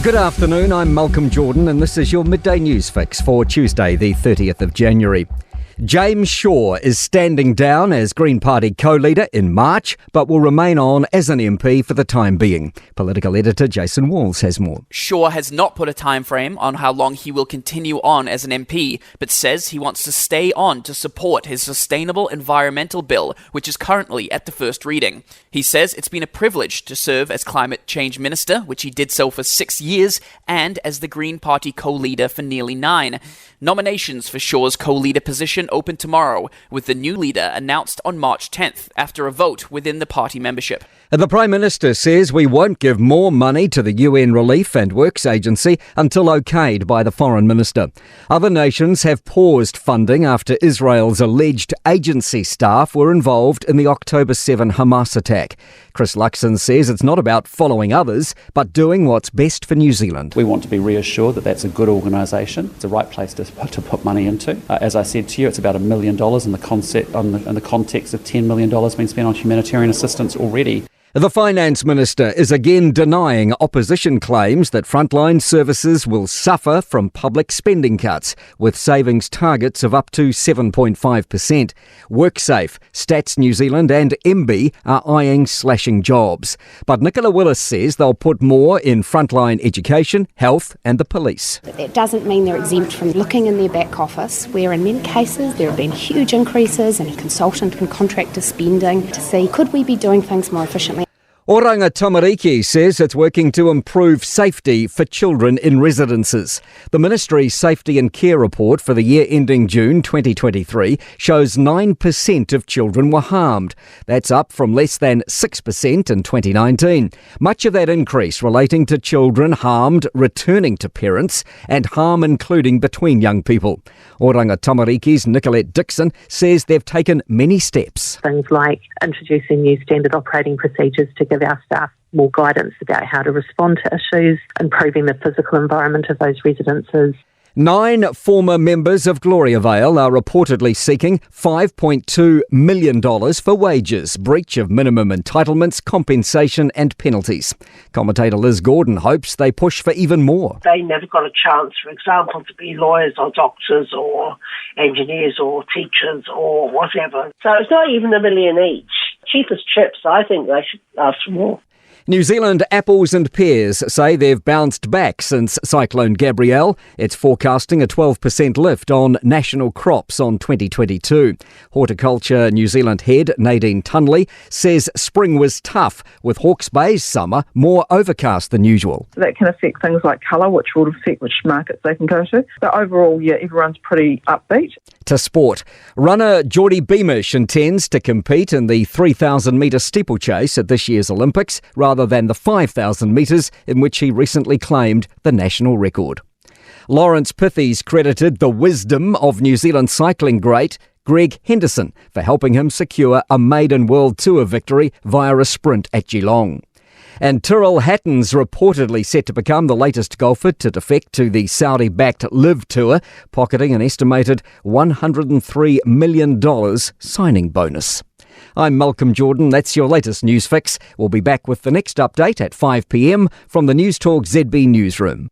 Good afternoon, I'm Malcolm Jordan and this is your Midday News Fix for Tuesday the 30th of January. James Shaw is standing down as Green Party co-leader in March, but will remain on as an MP for the time being. Political editor Jason Walls has more. Shaw has not put a time frame on how long he will continue on as an MP, but says he wants to stay on to support his Sustainable Environmental Bill, which is currently at the first reading. He says it's been a privilege to serve as Climate Change Minister, which he did so for 6 years, and as the Green Party co-leader for nearly 9. Nominations for Shaw's co-leader position open tomorrow, with the new leader announced on March 10th after a vote within the party membership. The Prime Minister says we won't give more money to the UN Relief and Works Agency until okayed by the Foreign Minister. Other nations have paused funding after Israel's alleged agency staff were involved in the October 7 Hamas attack. Chris Luxon says it's not about following others, but doing what's best for New Zealand. We want to be reassured that that's a good organisation. It's the right place to put money into. As I said to you, it's about $1 million in the context of $10 million being spent on humanitarian assistance already. The Finance Minister is again denying opposition claims that frontline services will suffer from public spending cuts, with savings targets of up to 7.5%. WorkSafe, Stats New Zealand and MB are eyeing slashing jobs. But Nicola Willis says they'll put more in frontline education, health and the police. It doesn't mean they're exempt from looking in their back office, where in many cases there have been huge increases in consultant and contractor spending to see could we be doing things more efficiently. Oranga Tamariki says it's working to improve safety for children in residences. The Ministry's Safety and Care report for the year ending June 2023 shows 9% of children were harmed. That's up from less than 6% in 2019. Much of that increase relating to children harmed returning to parents and harm including between young people. Oranga Tamariki's Nicolette Dixon says they've taken many steps. Things like introducing new standard operating procedures to give our staff more guidance about how to respond to issues, improving the physical environment of those residences. 9 former members of Gloriavale are reportedly seeking $5.2 million for wages, breach of minimum entitlements, compensation and penalties. Commentator Liz Gordon hopes they push for even more. They never got a chance, for example, to be lawyers or doctors or engineers or teachers or whatever. So it's not even $1 million each. Cheap as chips, I think they should ask for more. New Zealand apples and pears say they've bounced back since Cyclone Gabrielle. It's forecasting a 12% lift on national crops on 2022. Horticulture New Zealand head Nadine Tunley says spring was tough, with Hawke's Bay's summer more overcast than usual. That can affect things like colour, which will affect which markets they can go to. But overall, everyone's pretty upbeat. To sport, runner Geordie Beamish intends to compete in the 3,000-metre steeplechase at this year's Olympics, rather than the 5,000 metres in which he recently claimed the national record. Lawrence Pithy's credited the wisdom of New Zealand cycling great Greg Henderson for helping him secure a maiden World Tour victory via a sprint at Geelong. And Tyrrell Hatton's reportedly set to become the latest golfer to defect to the Saudi-backed Live Tour, pocketing an estimated $103 million signing bonus. I'm Malcolm Jordan. That's your latest news fix. We'll be back with the next update at 5 p.m. from the Newstalk ZB newsroom.